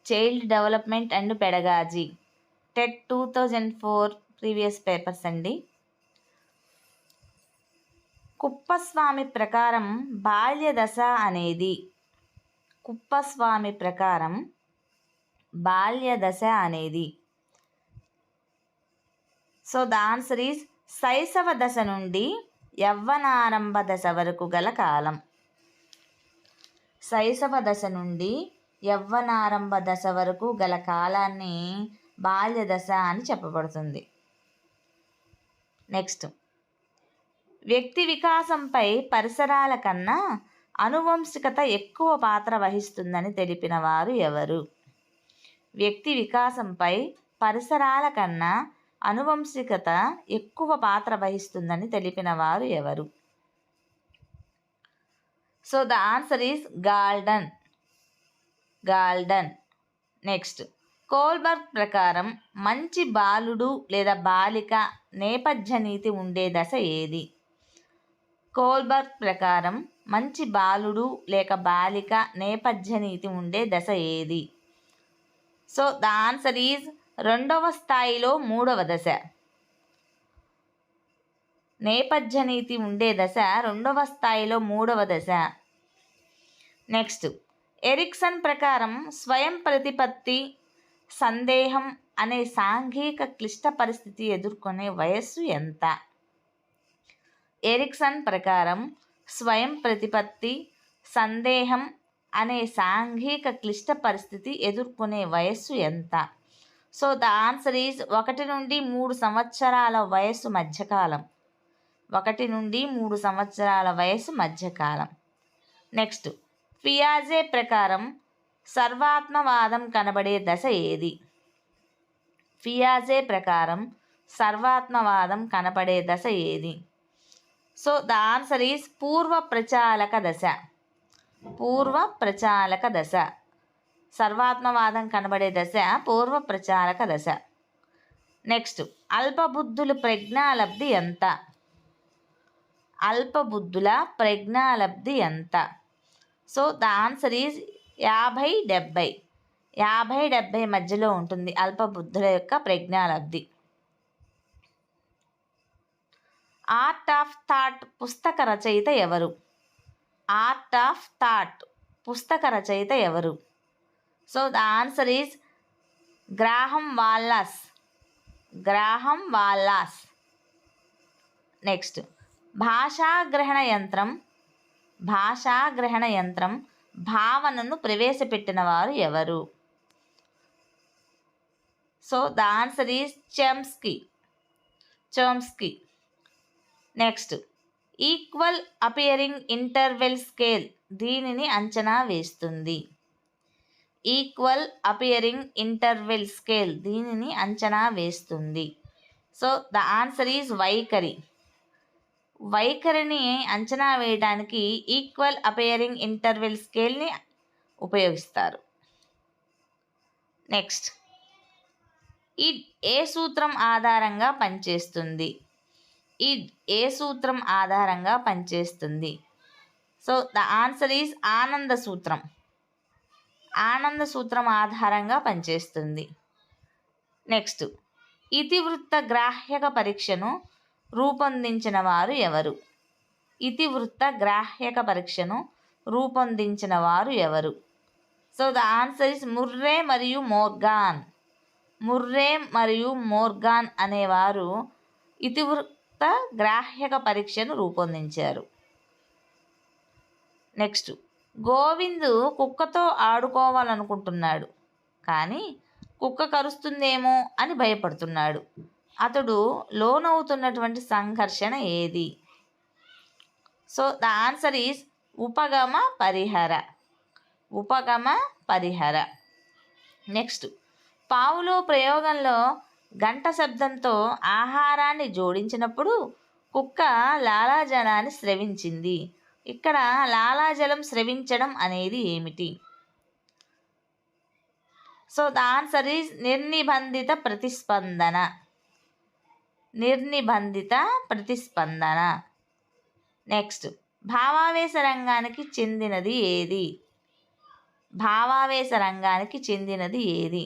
Child development and pedagogy, TET 2004 previous papers అండి. కుప్పస్వామి ప్రకారం బాల్య దశ అనేది, కుప్పస్వామి ప్రకారం బాల్య దశ అనేది, సో ద ఆన్సర్ ఈజ్ శైశవ దశ నుండి యవ్వనారంభ దశ వరకు గల కాలం. శైశవ దశ నుండి యవ్వనారంభ దశ వరకు గల కాలాన్ని బాల్య దశ అని చెప్పబడుతుంది. నెక్స్ట్, వ్యక్తి వికాసంపై పరిసరాల కన్నా అనువంశికత ఎక్కువ పాత్ర వహిస్తుందని తెలిపిన వారు ఎవరు? వ్యక్తి వికాసంపై పరిసరాల కన్నా అనువంశికత ఎక్కువ పాత్ర వహిస్తుందని తెలిపిన వారు ఎవరు? So the answer is Galton. Next, Kohlberg ప్రకారం మంచి బాలుడు లేదా బాలిక నేపథ్య నీతి ఉండే దశ ఏది? కోల్బర్గ్ ప్రకారం మంచి బాలుడు లేక బాలిక నేపథ్య నీతి ఉండే దశ ఏది? సో ద ఆన్సర్ ఈజ్ 2వ స్థాయిలో 3వ దశ. నేపథ్య నీతి ఉండే దశ 2వ స్థాయిలో 3వ దశ. నెక్స్ట్, ఎరిక్సన్ ప్రకారం స్వయం ప్రతిపత్తి, సందేహం అనే సాంఘిక క్లిష్ట పరిస్థితి ఎదుర్కొనే వయస్సు ఎంత? ఎరిక్సన్ ప్రకారం స్వయం ప్రతిపత్తి, సందేహం అనే సాంఘిక క్లిష్ట పరిస్థితి ఎదుర్కొనే వయస్సు ఎంత? సో ద ఆన్సర్ ఈజ్ 1 నుండి 3 సంవత్సరాల వయస్సు మధ్యకాలం. 1 నుండి 3 సంవత్సరాల వయస్సు మధ్యకాలం. నెక్స్ట్, పియాజే ప్రకారం సర్వాత్మవాదం కనబడే దశ ఏది? పియాజే ప్రకారం సర్వాత్మవాదం కనబడే దశ ఏది? సో ద ఆన్సర్ ఈజ్ పూర్వ ప్రచాలక దశ. పూర్వ ప్రచాలక దశ. సర్వాత్మవాదం కనబడే దశ పూర్వ ప్రచాలక దశ. నెక్స్ట్, అల్పబుద్ధుల ప్రజ్ఞాలబ్ధి ఎంత? అల్పబుద్ధుల ప్రజ్ఞాలబ్ధి ఎంత? So the answer is 50-70. 50-70 మధ్యలో ఉంటుంది అల్పబుద్ధుల యొక్క ప్రజ్ఞాలబ్ధి. ఆర్ట్ ఆఫ్ థాట్ పుస్తక రచయిత ఎవరు? ఆర్ట్ ఆఫ్ థాట్ పుస్తక రచయిత ఎవరు? So the answer is Graham Wallas. Next, భాషాగ్రహణ యంత్రం భావనను ప్రవేశపెట్టిన వారు ఎవరు? So the answer is Chomsky. Next, equal appearing interval scale దీనిని అంచనా వేస్తుంది. ఈక్వల్ అపియరింగ్ ఇంటర్వెల్ స్కేల్ దీనిని అంచనా వేస్తుంది. సో ద ఆన్సర్ ఈజ్ వైఖరిని అంచనా వేయడానికి ఈక్వల్ అపియరింగ్ ఇంటర్వెల్ స్కేల్ని ఉపయోగిస్తారు. నెక్స్ట్, ఇడ్ ఏ సూత్రం ఆధారంగా పనిచేస్తుంది? ఇడ్ ఏ సూత్రం ఆధారంగా పనిచేస్తుంది? సో ద ఆన్సర్ ఈజ్ ఆనంద సూత్రం ఆధారంగా పనిచేస్తుంది. నెక్స్ట్, ఇతివృత్త గ్రాహ్యక పరీక్షను రూపొందించిన వారు ఎవరు? ఇతివృత్త గ్రాహ్యక పరీక్షను రూపొందించిన వారు ఎవరు? So the answer is Murray మరియు మోర్గాన్ అనేవారు ఇతివృత్త గ్రాహ్యక పరీక్షను రూపొందించారు. నెక్స్ట్, గోవిందు కుక్కతో ఆడుకోవాలనుకుంటున్నాడు, కానీ కుక్క కరుస్తుందేమో అని భయపడుతున్నాడు. అతడు లోనవుతున్నటువంటి సంఘర్షణ ఏది? సో ద ఆన్సర్ ఈజ్ ఉపగమ పరిహర. నెక్స్ట్, పావులో ప్రయోగంలో గంట శబ్దంతో ఆహారాన్ని జోడించినప్పుడు కుక్క లాలాజలాన్ని స్రవించింది. ఇక్కడ లాలాజలం స్రవించడం అనేది ఏమిటి? సో ద ఆన్సర్ ఈజ్ నిర్నిబంధిత ప్రతిస్పందన. నెక్స్ట్, భావావేశ రంగానికి చెందినది ఏది? భావావేశ రంగానికి చెందినది ఏది?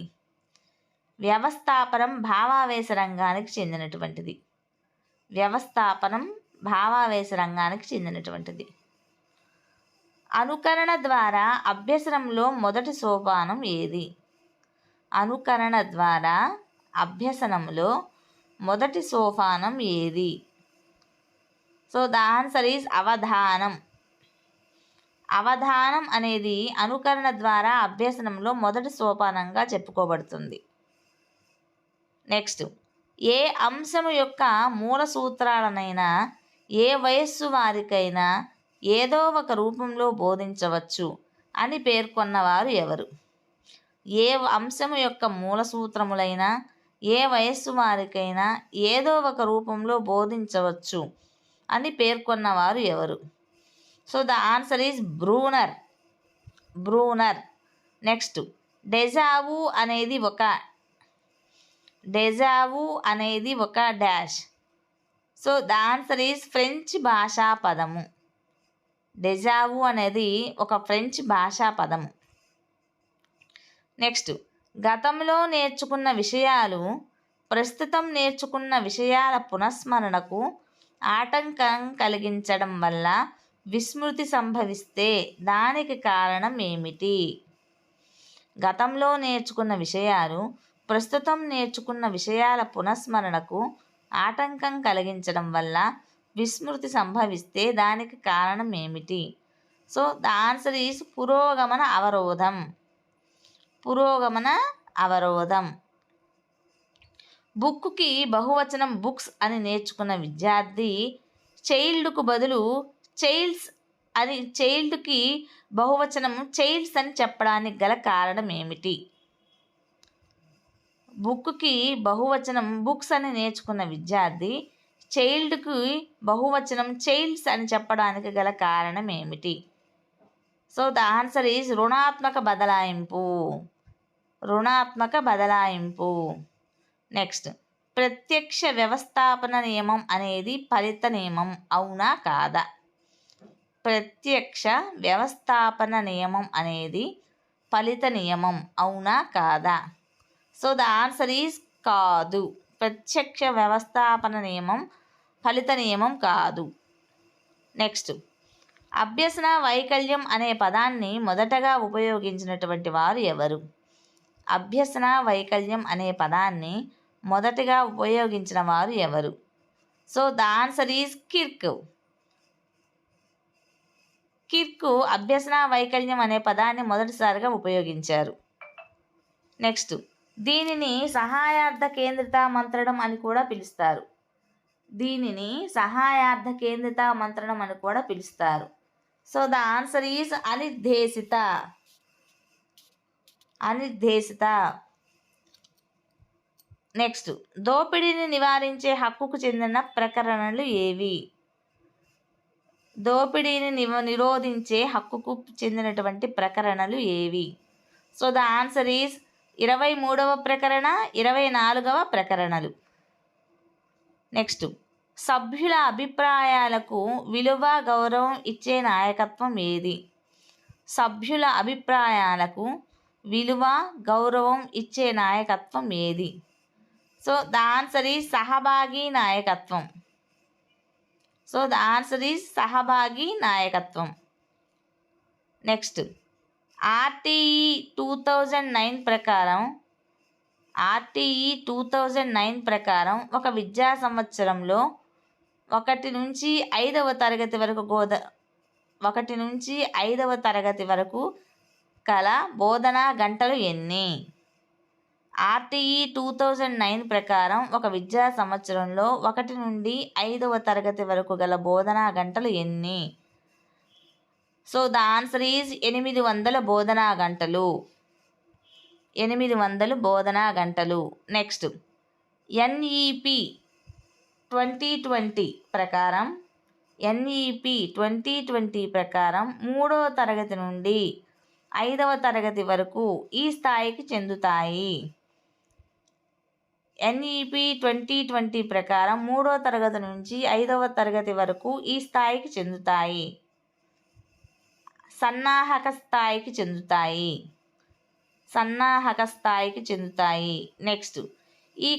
వ్యవస్థాపనం భావావేశ రంగానికి చెందినటువంటిది. వ్యవస్థాపనం భావావేశ రంగానికి చెందినటువంటిది. అనుకరణ ద్వారా అభ్యసనంలో మొదటి సోపానం ఏది? అనుకరణ ద్వారా అభ్యసనంలో మొదటి సోపానం ఏది? సో ద ఆన్సర్ ఈజ్ అవధానం. అవధానం అనేది అనుకరణ ద్వారా అభ్యసనంలో మొదటి సోపానంగా చెప్పుకోబడుతుంది. నెక్స్ట్, ఏ అంశము యొక్క మూల సూత్రాలనైనా ఏ వయస్సు వారికైనా ఏదో ఒక రూపంలో బోధించవచ్చు అని పేర్కొన్నవారు ఎవరు? ఏ అంశము యొక్క మూల సూత్రములైనా ఏ వయస్సు వారికైనా ఏదో ఒక రూపంలో బోధించవచ్చు అని పేర్కొన్నవారు ఎవరు? So the answer is Bruner. Bruner. Next, deja vu అనేది ఒక dash. So the answer is French భాషా పదము. డెజావు అనేది ఒక ఫ్రెంచ్ భాషా పదము. నెక్స్ట్, గతంలో నేర్చుకున్న విషయాలు ప్రస్తుతం నేర్చుకున్న విషయాల పునఃస్మరణకు ఆటంకం కలిగించడం వల్ల విస్మృతి సంభవిస్తే దానికి కారణం ఏమిటి? గతంలో నేర్చుకున్న విషయాలు ప్రస్తుతం నేర్చుకున్న విషయాల పునఃస్మరణకు ఆటంకం కలిగించడం వల్ల విస్మృతి సంభవిస్తే దానికి కారణం ఏమిటి? సో ద ఆన్సర్ ఈజ్ పురోగమన అవరోధం. పురోగమన అవరోధం. బుక్కి బహువచనం బుక్స్ అని నేర్చుకున్న విద్యార్థి చైల్డ్కు బదులు చైల్డ్స్ అని, చైల్డ్కి బహువచనం చైల్డ్స్ అని చెప్పడానికి గల కారణం ఏమిటి? బుక్కి బహువచనం బుక్స్ అని నేర్చుకున్న విద్యార్థి చైల్డ్కి బహువచనం చైల్డ్స్ అని చెప్పడానికి గల కారణం ఏమిటి? సో ద ఆన్సర్ ఈజ్ రుణాత్మక బదలాయింపు. రుణాత్మక బదలాయింపు. నెక్స్ట్, ప్రత్యక్ష వ్యవస్థాపన నియమం అనేది ఫలిత నియమం అవునా కాదా? ప్రత్యక్ష వ్యవస్థాపన నియమం అనేది ఫలిత నియమం అవునా కాదా? సో ద ఆన్సర్ ఈజ్ కాదు. ప్రత్యక్ష వ్యవస్థాపన నియమం ఫలిత నియమం కాదు. నెక్స్ట్, అభ్యసన వైకల్యం అనే పదాన్ని మొదటగా ఉపయోగించినటువంటి వారు ఎవరు? అభ్యసన వైకల్యం అనే పదాన్ని మొదటగా ఉపయోగించిన వారు ఎవరు? So the answer is Kirk. Kirk అభ్యసన వైకల్యం అనే పదాన్ని మొదటిసారిగా ఉపయోగించారు. నెక్స్ట్, దీనిని సహాయార్థ కేంద్రిత మంత్రణం అని కూడా పిలుస్తారు. దీనిని సహాయార్థ కేంద్రిత మంత్రణం అని కూడా పిలుస్తారు. సో ద ఆన్సర్ ఈజ్ అనిర్దేశిత. అనిర్దేశిత. నెక్స్ట్, దోపిడీని నివారించే హక్కుకు చెందిన ప్రకరణలు ఏవి? దోపిడీని నిరోధించే హక్కుకు చెందినటువంటి ప్రకరణలు ఏవి? సో ద ఆన్సర్ ఈజ్ 23వ ప్రకరణ, 24వ ప్రకరణలు. నెక్స్ట్, సభ్యుల అభిప్రాయాలకు విలువ గౌరవం ఇచ్చే నాయకత్వం ఏది? సభ్యుల అభిప్రాయాలకు విలువ గౌరవం ఇచ్చే నాయకత్వం ఏది? సో ద ఆన్సర్ ఈజ్ సహభాగి నాయకత్వం. సో ద ఆన్సర్ ఈజ్ సహభాగి నాయకత్వం. నెక్స్ట్, ఆర్టీఈ 2009 ప్రకారం ఒక విద్యా సంవత్సరంలో 1 నుంచి 5వ తరగతి వరకు కల బోధనా గంటలు ఎన్ని? ఆర్టీఈ 2009 ప్రకారం ఒక విద్యా సంవత్సరంలో 1 నుండి 5వ తరగతి వరకు గల బోధనా గంటలు ఎన్ని? సో ద ఆన్సర్ ఈజ్ 800 బోధనా గంటలు. 800 బోధనా గంటలు. నెక్స్ట్, ఎన్ఈపి 2020 ప్రకారం 3వ తరగతి నుండి 5వ తరగతి వరకు ఈ స్థాయికి చెందుతాయి. ఎన్ఈపి 2020 ప్రకారం 3వ తరగతి నుంచి 5వ తరగతి వరకు ఈ స్థాయికి చెందుతాయి. సన్నాహక స్థాయికి చెందుతాయి. సన్నాహక స్థాయికి చెందుతాయి. నెక్స్ట్, ఈ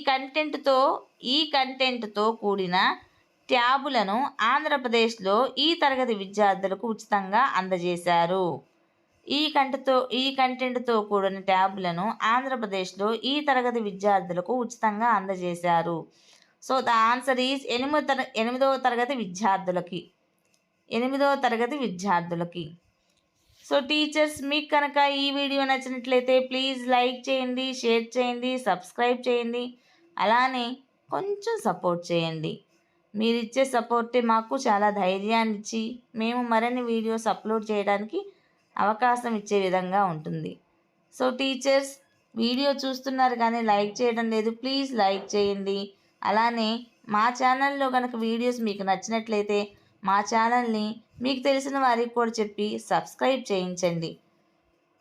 కంటెంట్తో కూడిన ట్యాబులను ఆంధ్రప్రదేశ్లో ఈ తరగతి విద్యార్థులకు ఉచితంగా అందజేశారు. ఈ కంటెంట్తో కూడిన ట్యాబులను ఆంధ్రప్రదేశ్లో ఈ తరగతి విద్యార్థులకు ఉచితంగా అందజేశారు. సో ద ఆన్సర్ ఈజ్ 8వ తరగతి విద్యార్థులకి. 8వ తరగతి విద్యార్థులకి. సో టీచర్స్, మీకు కనుక ఈ వీడియో నచ్చినట్లయితే ప్లీజ్ లైక్ చేయండి, షేర్ చేయండి, సబ్స్క్రైబ్ చేయండి. అలానే కొంచెం సపోర్ట్ చేయండి. మీరు ఇచ్చే సపోర్టే మాకు చాలా ధైర్యాన్ని ఇచ్చి మేము మరిన్ని వీడియోస్ అప్లోడ్ చేయడానికి అవకాశం ఇచ్చే విధంగా ఉంటుంది. సో టీచర్స్, వీడియో చూస్తున్నారు కానీ లైక్ చేయడం లేదు. ప్లీజ్ లైక్ చేయండి. అలానే మా ఛానల్లో కనుక వీడియోస్ మీకు నచ్చినట్లయితే మా ఛానల్ని మీకు తెలిసిన వారికి కూడా చెప్పి సబ్స్క్రైబ్ చేయించండి.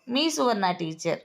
మీ సువర్ణ టీచర్.